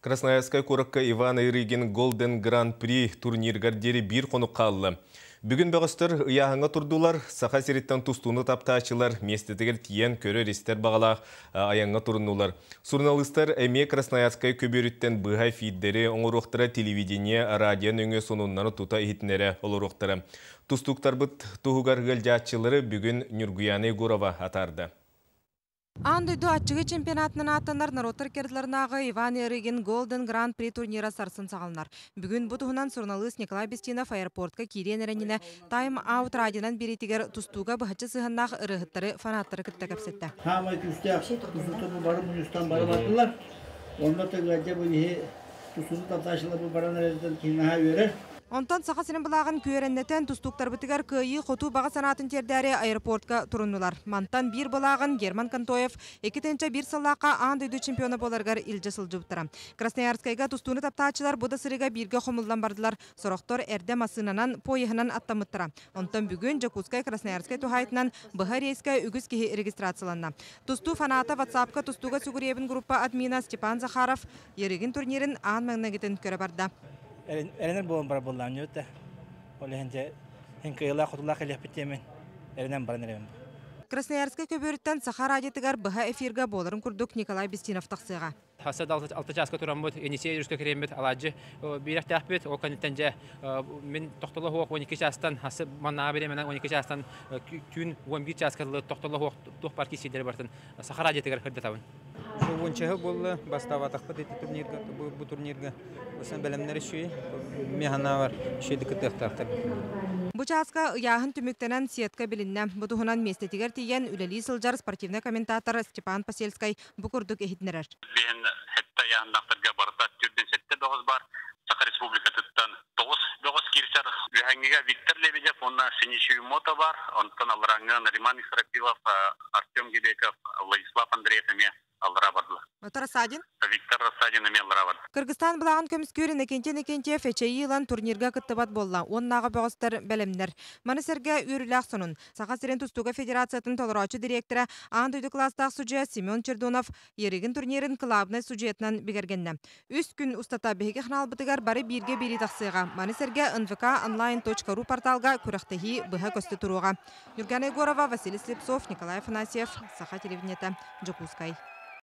Красноярская коракка Иван Ирыгин Golden Grand Prix турниргардері бір қонық қалды. Бүгін бағыстыр ұяғыңа тұрдулар, сақа сереттен тұстуыны таптачылар, местетігер тиен көрі рестер бағалақ аяңға тұрынулар. Журналистар әме Красноярская көберіттен бұғай фиддері оңырықтыра телевидение, радион өңі сонуннаны тута ехетінері олырықтыры. Тұстуқтар бұд тұғығар ғылжатчылары бүгін Нюргуяны Гурова атарды. Андойду атчығы чемпионатының аттанар народтар керділерінағы Иван Ирыгин Golden Grand Prix турнира сарсын сағалынар. Бүгін бұтығынан журналист Николай Бестинов аэропортқа кирен әрініне тайм-аут радионан беретігер тұстуға бұхатшы сығыннақ ұрығыттары фанаттары күтті кәпсетті. Хамай күсте тұстуғы барым ұйыстан барым аттылар. Онда тәгіләде бұл тұстуғы тапташылы бұл баран әрізден кейінаға өрі. Онтан сақа сенен бұлағын көйереннетен тұстуқтар бұтығар көйі қоту баға санатын тердәрі аэропортқа тұрынылар. Мантан бір бұлағын Герман Кантоев, екетенче бір салақа андойду чемпионы боларғар илжі сылжы бұттыра. Красноярскайға тұстуыны таптачылар бұда сырыға бірге қомылдан бардылар. Сорақтор әрді масынанан пойығынан аттамыттыра. Онтан бүгін Жакускай Красноярскай тухайтынан бұға рейскай үгіз кеге регистрацияланна. Тұсту фаната WhatsApp-ка тұстуға сүгіребін группа админа Степан Захаров Ирыгин турнирін аң мәңнегетін көрі барда. Эленер болон бар боллан өтө. Ол хенде хенкыйла хотула келеп битемен. Эленен барнерем. Красноярская көбөрүттен Саха радиотыгар быха эфирга боларын курдук Николай Бестинов тақсыға. Хасад 6 часка турам бут, Енисей жүрүскө керем бит, алажы бирак тахбит, о канеттенже мен тоқтолы хоқ 12 частан, хасы манна беремен 12 частан күн 11 часкалы тоқтолы хоқ тух парки сидер бартын. Саха радиотыгар кырды табын. Ончағы болды, бастава тақпыт еті турнирға, бұл турнирға. Осан бәлемнері шүйі, механа бар, шүйді күттіқтақтар. Бұ часка ұяғын түміктенен сетка білінне. Бұтығынан местетігер тиген үлелі сылжар спортивный комментатор Степан Паселскай бұқырдық ехетінерер. Бен хетта яғындақтырға барда түрден сетте 9 бар. Саха Республика тұттан 9 кирсер. Үйәңгіге Виктор Лебедев, онна Синишев Мото бар. Онтан Алраңын Риман Исрапилов, Артем Гибеков, Владислав Андреев әме алыра бардылар. Рассадин? Виктор Рассадин әме алыра барды. Кыргызстан бұлағын көміскөрін екенте фечейі илан турнирға күттібат болла. Оннаға бағыстар бәлемдер. Манысерге үйріләқ сонын. Сақа Сирен Тустуға Федерациятын толырачы директоры Андойду кластақ суджия Семен Чердунов Ирыгин турнирін клабный суджиетнан бігергенне. Үст күн ұстата бейге қынал бұтығар бары бірге бері тақсыға. Манысерге nvkonline.ru порталға көріқтігі бұға көсті тұруға. Юргана Егорова, Василий Слепцов, Николай Афанасьев, Саха телевидениеті, Жакускай.